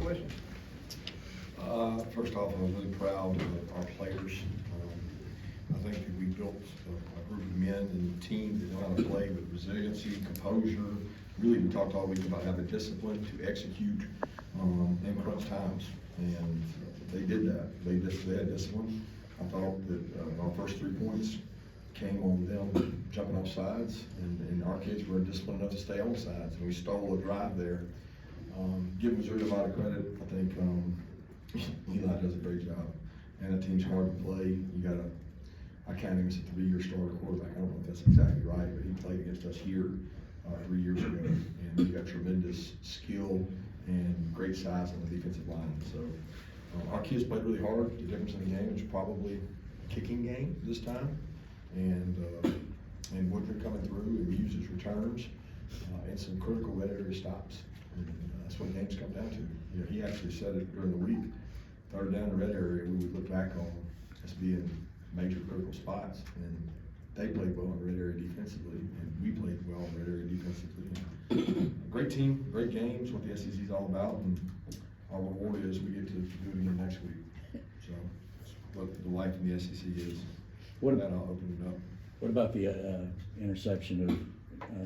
questions? First off, I'm really proud of our players. I think that we built a group of men and team that know how to play with resiliency, composure. Really, we talked all week about having discipline to execute in crunch times, and they did that. They had discipline. I thought that our first 3 points came on them jumping off sides, and our kids were disciplined enough to stay on sides, and we stole a drive there. Give Missouri a lot of credit. I think Eli does a great job, and the team's hard to play. I count him as a 3-year starter quarterback. I don't know if that's exactly right, but he played against us here 3 years ago, and he got tremendous skill and great size on the defensive line. So our kids played really hard. The difference in the game was probably a kicking game this time, and Woodard coming through and used his returns and some critical red area stops. And that's what games come down to. You know, he actually said it during the week. 3rd down the red area, we would look back on as being major critical spots, and they played well in red area defensively, and we played well in red area defensively. Great team, great games, what the SEC is all about, and our reward is we get to do it again next week. So that's what the life in the SEC is. With that, I'll open it up. What about the interception of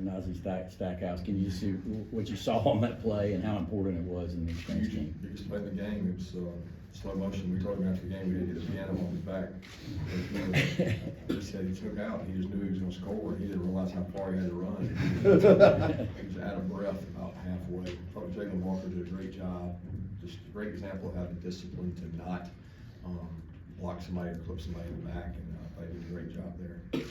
Nazi Stackhouse? Can you see what you saw on that play and how important it was in the exchange game? Biggest play in the game. It was slow motion. We told him after the game we didn't get a piano on his back. He said he took out. He just knew he was going to score. He didn't realize how far he had to run. He was out of breath about halfway. I thought Jalen Walker did a great job. Just a great example of having discipline to not block somebody or clip somebody in the back, and I did a great job there.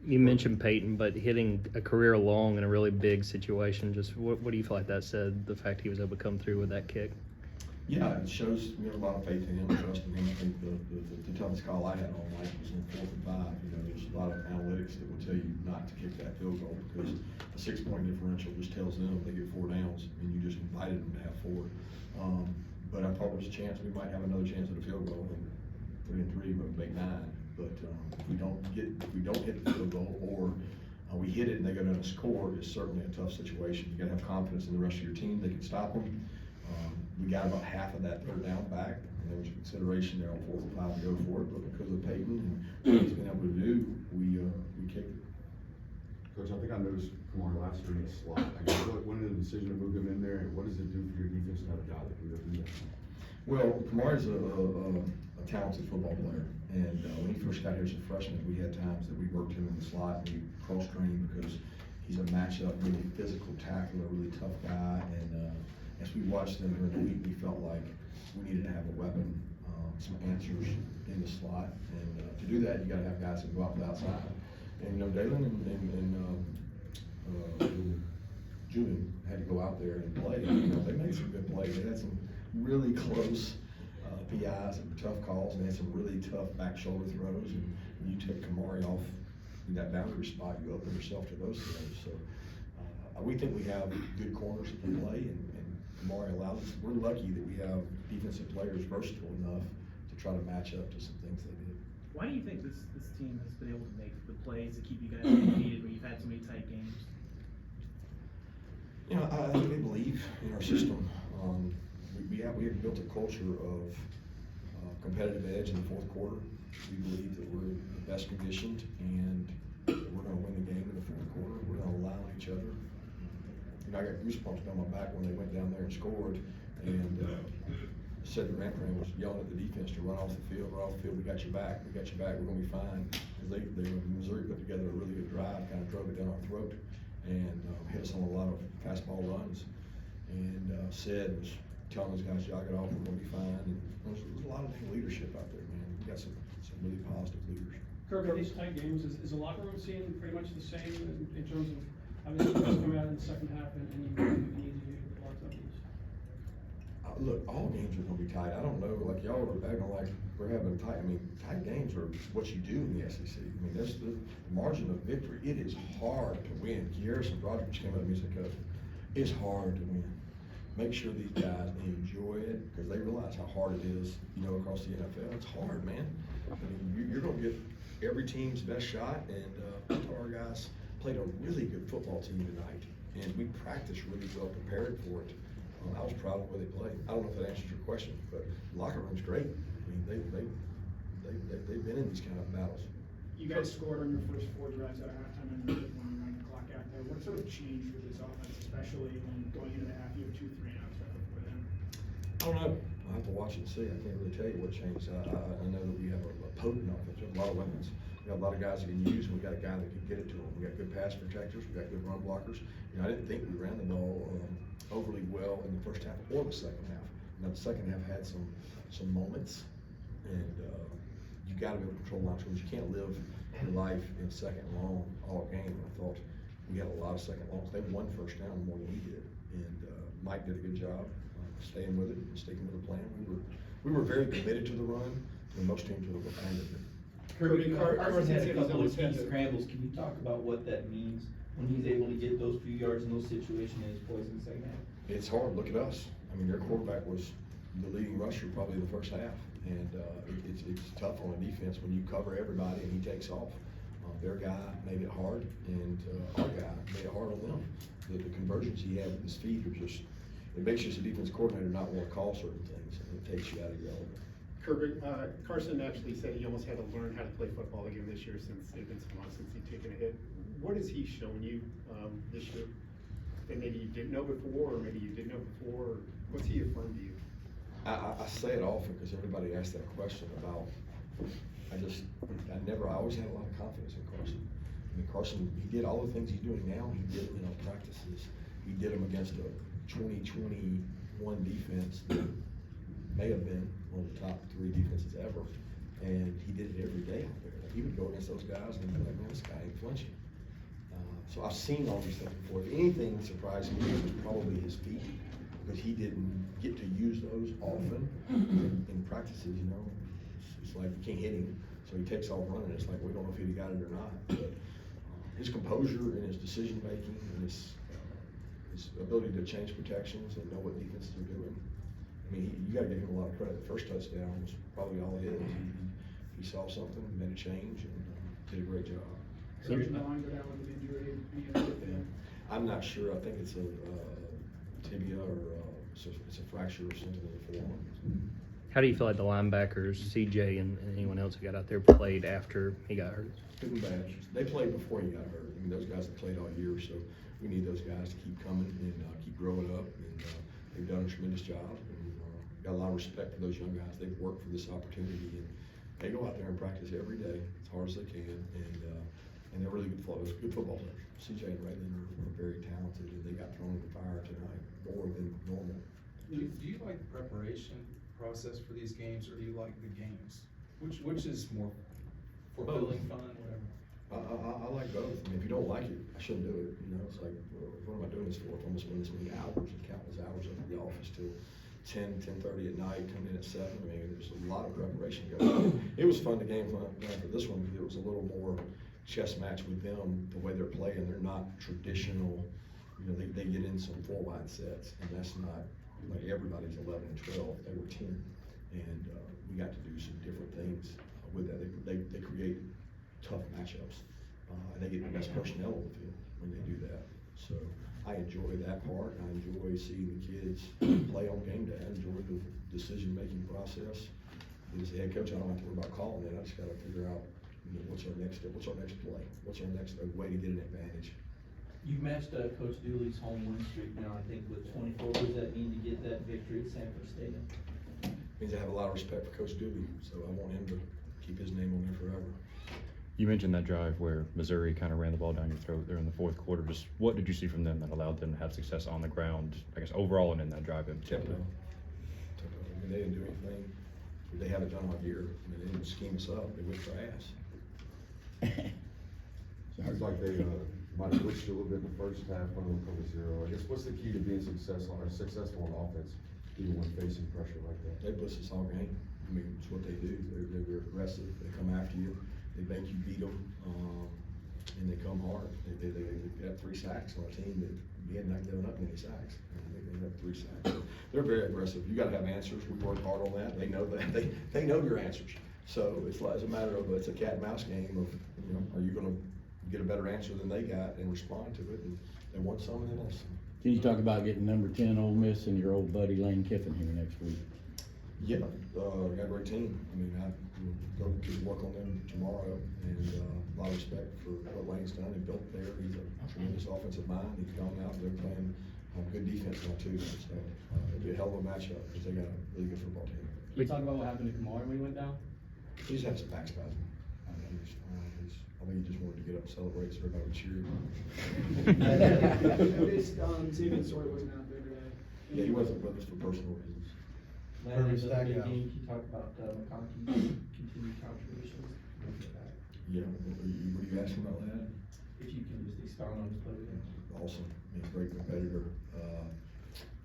You mentioned Peyton, but hitting a career long in a really big situation, just what do you feel like that said, the fact he was able to come through with that kick? Yeah, it shows we have a lot of faith in him, trust in him. I think the toughest call I had all night was on 4th and 5. You know, there's a lot of analytics that will tell you not to kick that field goal because a 6-point differential just tells them if they get 4 downs, and you just invited them to have 4. But I thought there was a chance we might have another chance at a field goal, and 3 and 3 would make 9. But if we don't hit the field goal, or we hit it and they go down and score, it's certainly a tough situation. You got to have confidence in the rest of your team; they can stop them. We got about half of that 3rd down back, and there was a consideration there on 4th and 5 to go for it. But because of Peyton and what he's been able to do, we kicked it. Coach, I think I noticed Kamar last year in the slot. I guess what went into the decision to move him in there, and what does it do for your defense to have a guy that can go do that? Well, Kamar is a talented football player, and when he first got here as a freshman, we had times that we worked him in the slot and we cross-trained because he's a matchup, really physical tackler, a really tough guy. And as we watched him during the week, we felt like we needed to have a weapon, some answers in the slot. And to do that, you got to have guys that go out the outside. And you know, Dalen and Julian had to go out there and play. You know, they made some good plays. They had some really close PIs and tough calls, and they had some really tough back shoulder throws. And when you take Kamari off in that boundary spot, you open yourself to those throws. So we think we have good corners that can play, and Kamari allows us. We're lucky that we have defensive players versatile enough to try to match up to some things they did. Why do you think this team has been able to make the plays to keep you guys undefeated when you've had so many tight games? You know, I think they believe in our system. We have built a culture of competitive edge in the 4th quarter. We believe that we're the best conditioned, and we're going to win the game in the 4th quarter. We're going to allow each other. You know, I got goosebumps down my back when they went down there and scored, and Cedric Rampran was yelling at the defense to run off the field. We got your back. We got your back. We're going to be fine. Because Missouri put together a really good drive, kind of drove it down our throat, and hit us on a lot of fastball runs. And Ced was telling those guys, jog it off, we're going to be fine. And there's a lot of leadership out there, man. We got some really positive leaders. Kirby, these tight games, is the locker room seeing pretty much the same in terms of obviously you guys come out in the second half and you need to do a lot of these? Look, all games are going to be tight. I don't know, like y'all are acting like we're having tight. I mean, tight games are what you do in the SEC. I mean, that's the margin of victory. It is hard to win. Harrison Rodgers came up to me and said, Coach, it's hard to win. Make sure these guys enjoy it because they realize how hard it is, you know, across the NFL. It's hard, man. I mean, you're going to get every team's best shot, and our guys played a really good football team tonight, and we practiced really well prepared for it. I was proud of the way they played. I don't know if that answers your question, but the locker room's great. I mean, they've been in these kind of battles. You guys scored on your first 4 drives at halftime and when you ran the clock out there. What sort of changed with this offense, especially when going into the half, you have 2 3-and-outs right before then? I don't know. I'll have to watch and see. I can't really tell you what changed. I know that we have a potent offense. We have a lot of weapons. We got a lot of guys that can use, and we got a guy that can get it to them. We got good pass protectors. We got good run blockers. You know, I didn't think we ran the ball overly well in the first half or the second half. Now the second half had some moments, and you got to be able to control line scrimmage. You can't live your life in second and long all game. I thought we had a lot of second longs. They won first down more than we did, and Mike did a good job staying with it and sticking with the plan. We were very committed to the run, and most teams would have abandoned it. Kirby, Carson had a couple of key scrambles. Can you talk about what that means when he's able to get those few yards in those situations and his poise in the second half? It's hard. Look at us. I mean, their quarterback was the leading rusher probably in the first half, and it's tough on a defense when you cover everybody and he takes off. Their guy made it hard, and our guy made it hard on them. The conversions he had with his feet are just, it makes you as a defense coordinator not want to call certain things, and it takes you out of your element. Kirby, Carson actually said he almost had to learn how to play football again this year since it's been so long since he'd taken a hit. What has he shown you this year that maybe you didn't know before, or maybe you did know before? Or what's he affirmed to you? I say it often because everybody asks that question about, I always had a lot of confidence in Carson. I mean, Carson, he did all the things he's doing now, he did them in our practices. He did them against a 2021 defense that may have been one of the top 3 defenses ever. And he did it every day out there. Like, he would go against those guys and be like, man, this guy ain't flinching. So I've seen all these things before. If anything surprised me, it was probably his feet, because he didn't get to use those often in practices, you know. It's like you can't hit him, so he takes off running. It's like we don't know if he got it or not. But his composure and his decision making and his ability to change protections and know what defenses are doing. I mean, you got to give him a lot of credit. The first touchdown was probably all his. He saw something, made a change, and did a great job. Coach Line go down with an injury, any other thing? I'm not sure. I think it's a tibia or it's a fracture or something in the forearm. How do you feel like the linebackers, CJ and anyone else who got out there, played after he got hurt? Good and bad. They played before he got hurt. I mean, those guys have played all year, so we need those guys to keep coming and keep growing up. And they've done a tremendous job. And got a lot of respect for those young guys. They've worked for this opportunity, and they go out there and practice every day as hard as they can. And they're really good football players. CJ and Raylan are very talented, and they got thrown in the fire tonight more than normal. Do you like the preparation process for these games, or do you like the games? Which is more fulfilling, fun, whatever? I like both. I mean, if you don't like it, I shouldn't do it. You know, it's like, what am I doing this for? If I'm spending this many hours and countless hours up in the office till 10:30 at night, coming in at 7. I mean, there's a lot of preparation going on. It was fun to game plan for this one because it was a little more chess match with them. The way they're playing, they're not traditional. You know, they get in some 4 wide sets, and that's not like everybody's 11 and 12. They were 10, and we got to do some different things with that. They create tough matchups, and they get the best personnel on the field when they do that. So I enjoy that part. I enjoy seeing the kids play on game day. I enjoy the decision-making process. As the head coach, I don't have to worry about calling it. I just got to figure out, you know, what's our next step, what's our next play, what's our next way to get an advantage. You matched Coach Dooley's home win streak now, I think, with 24. What does that mean to get that victory at Sanford Stadium? Means I have a lot of respect for Coach Dooley, so I want him to keep his name on there forever. You mentioned that drive where Missouri kind of ran the ball down your throat there in the fourth quarter. Just what did you see from them that allowed them to have success on the ground, I guess, overall and in that drive in particular? I mean, they didn't do anything they haven't done all year. I mean, they didn't scheme us up. They whipped our ass. Sounds like they might have switched a little bit in the first half, went a couple 0. I guess what's the key to being successful on offense, even when facing pressure like that? They blitz us all game. I mean, it's what they do. They're aggressive. They come after you. They make you beat them, and they come hard. They got 3 sacks on a team that we had not given up many sacks. They have 3 sacks. They're very aggressive. You got to have answers. We work hard on that. They know that. They know your answers. So it's a matter of it's a cat and mouse game of, you know, are you going to get a better answer than they got and respond to it? And they want some and they want some. Can you talk about getting number 10 Ole Miss and your old buddy Lane Kiffin here next week? Yeah, we got a great team. I mean, we'll go to work on them tomorrow, and a lot of respect for what Lane's done and built there. He's a tremendous offensive mind. He's gone out and they're playing good defense now too. So it'll be a hell of a matchup because they got a really good football team. Can you talk about what happened to Kamara when he went down? He just had some back spasm. I think he just wanted to get up and celebrate so everybody would cheer. I noticed, Xavier Sawyer wasn't out there today. Yeah, he wasn't with us for personal reasons. Landon, the big game, can you talk about McConkey's continued contributions? Yeah, what are you asking about that? If you can just expound on his play. Awesome. He's a great competitor.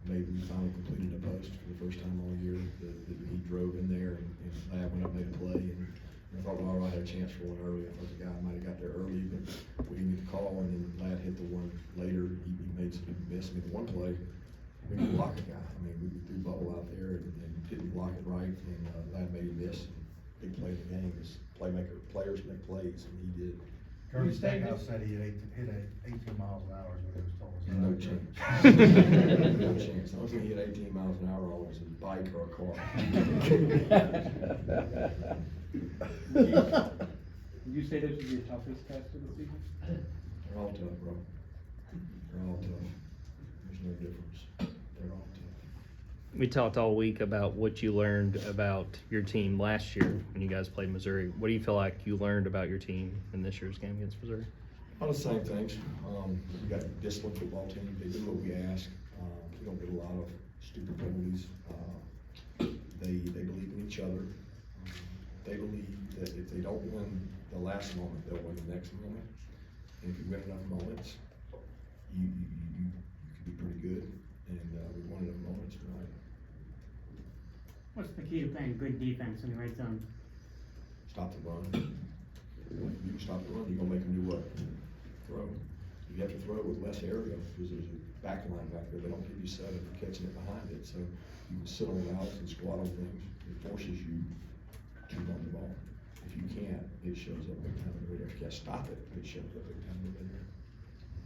Maybe we finally completed a post for the first time all year that he drove in there and Lab went up and made a play. And I thought Laura had a chance for one early. I thought the guy might have got there early, but we didn't get the call. And then Lad hit the one later. He made some miss. I mean, the one play, we could block a guy. I mean, we threw bubble out there and didn't block it right. And Lad made a miss. Big play in the game is players make plays, and he did. Kirby Smart said he hit 18 miles an hour is what he was told us. No chance. No chance. I was gonna hit 18 miles an hour on a bike or a car. Would you say this was your toughest test of the season? They're all tough, bro. They're all tough. There's no difference. They're all tough. We talked all week about what you learned about your team last year when you guys played Missouri. What do you feel like you learned about your team in this year's game against Missouri? All the same things. We got a disciplined football team. They do what we ask. We don't get a lot of stupid penalties. They believe in each other. They believe that if they don't win the last moment, they'll win the next moment. And if you win enough moments, you can be pretty good. And we won enough moments tonight. What's the key to playing good defense in the red zone? Stop the run. You can stop the run, you're gonna make them do what? Throw. You have to throw with less area because there's a back line back there. They don't give you 7 for catching it behind it. So you can sit on routes and squat on things. It forces you to run the ball. If you can't, it shows up big time in the video. If you can't stop it, it shows up big time in the video.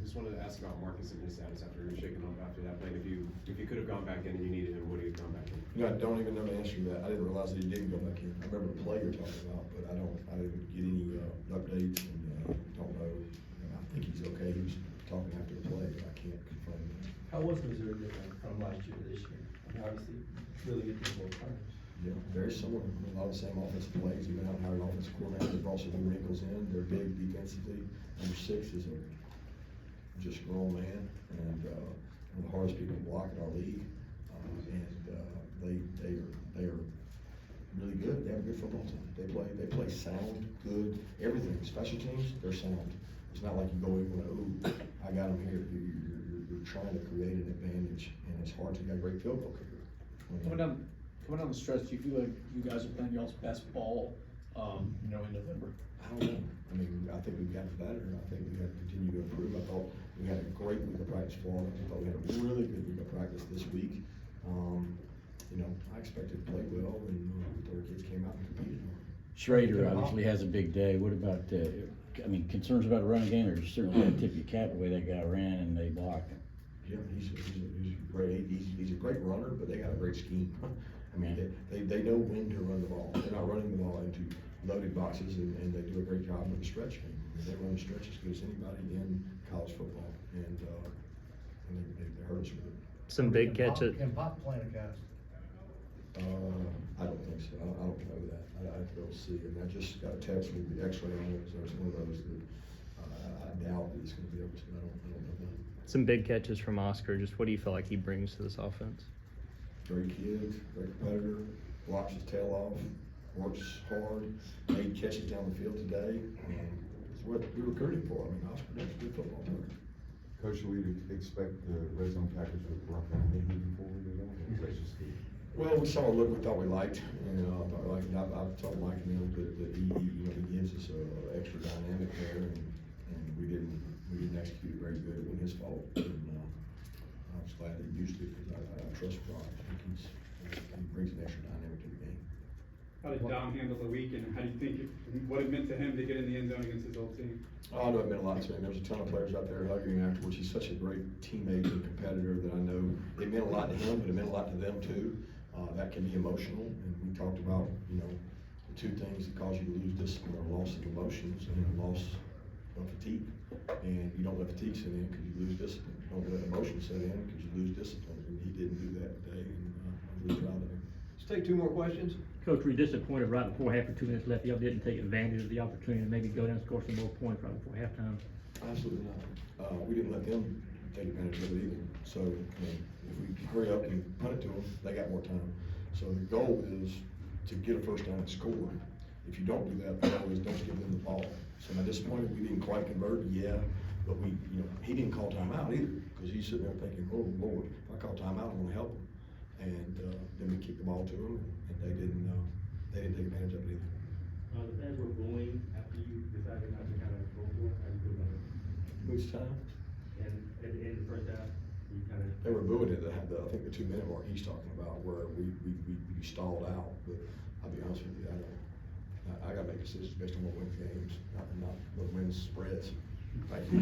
Just wanted to ask about Marcus and his status after he was shaken up after that play. If you could have gone back in and you needed him, would he have gone back in? You know, I don't even know the answer to that. I didn't realize that he didn't go back in. I remember the play you're talking about, but I didn't get any updates and don't know. I think he's okay. He was talking after the play, but I can't confirm that. How was Missouri different from last year to this year? I mean, obviously, really good things both times. Yeah, very similar. A lot of the same offensive plays. He went out and hired an offensive coordinator. They brought some new wrinkles in. They're big defensively. Number 6 is just a grown man and one of the hardest people to block in our league. They are really good. They have a good football team. They play sound, good, everything. Special teams, they're sound. It's not like you go in and go, ooh, I got them here. You're trying to create an advantage, and it's hard to get a great field goal kicker. Coming down the stretch, do you feel like you guys are playing y'all's best ball, in November? I don't know. I mean, I think we've gotten better. I think we got to continue to improve. I thought we had a great week of practice for us. I thought we had a really good week of practice this week. I expected to play well, and our kids came out and competed. Schrader obviously has a big day. What about, concerns about a running game, or certainly got to tip your cap the way that guy ran and they blocked him? Yeah, he's a great runner, but they got a great scheme. I mean, they know when to run the ball. They're not running the ball into loaded boxes, and they do a great job with the stretch game. They run the stretch as good as anybody in college football, and they hurt us with it. Some big catches. Can Pop play in a cast? I don't think so. I don't know that. I have to go see. And I just got a text with the X-ray on it, so it's one of those that I doubt that he's going to be able to. I don't know that. Some big catches from Oscar. Just what do you feel like he brings to this offense? Great kid, great competitor, blocks his tail off, works hard, made catches down the field today. It's what we're recruiting for. I mean, Oscar does a good football player. Coach, should we expect the red zone package with Rock and maybe before we do that? Well, we saw a look we thought we liked, and I've told Mike and him that he gives us an extra dynamic there, and we didn't execute it very good. It wasn't his fault. And, I was glad that he used it because I trust Brock. I think he brings an extra dynamic to the game. How did Dom handle the week, and how do you think what it meant to him to get in the end zone against his old team? Oh, I know it meant a lot to him. There was a ton of players out there hugging him afterwards. He's such a great teammate and competitor that I know it meant a lot to him, but it meant a lot to them too. That can be emotional, and we talked about, you know, the two things that cause you to lose discipline are loss of emotions and a loss of fatigue. And you don't let fatigue set in because you lose discipline. You don't let emotion set in because you lose discipline, and he didn't do that today, and I'm really proud of him. Let's take two more questions. Coach, were you disappointed right before half or 2 minutes left, y'all didn't take advantage of the opportunity to maybe go down and score some more points right before halftime? Absolutely not. We didn't let them take advantage of it either. So, if we hurry up and punt it to them, they got more time. So the goal is to get a first down and score. If you don't do that, the goal is don't give them the ball. So am I disappointed we didn't quite convert? Yeah, but he didn't call timeout either, because he's sitting there thinking, oh Lord, if I call timeout, I'm gonna help him. And then we kicked the ball to them, and they didn't take advantage of it either. The fans were booing after you decided not to kind of go for it. How do you feel about it? Which time? And at the end of the first half, you kind of. They were booing it at I think the 2-minute mark he's talking about, where we stalled out. But I'll be honest with you, I gotta make decisions based on what wins games, not what wins spreads. Thank you.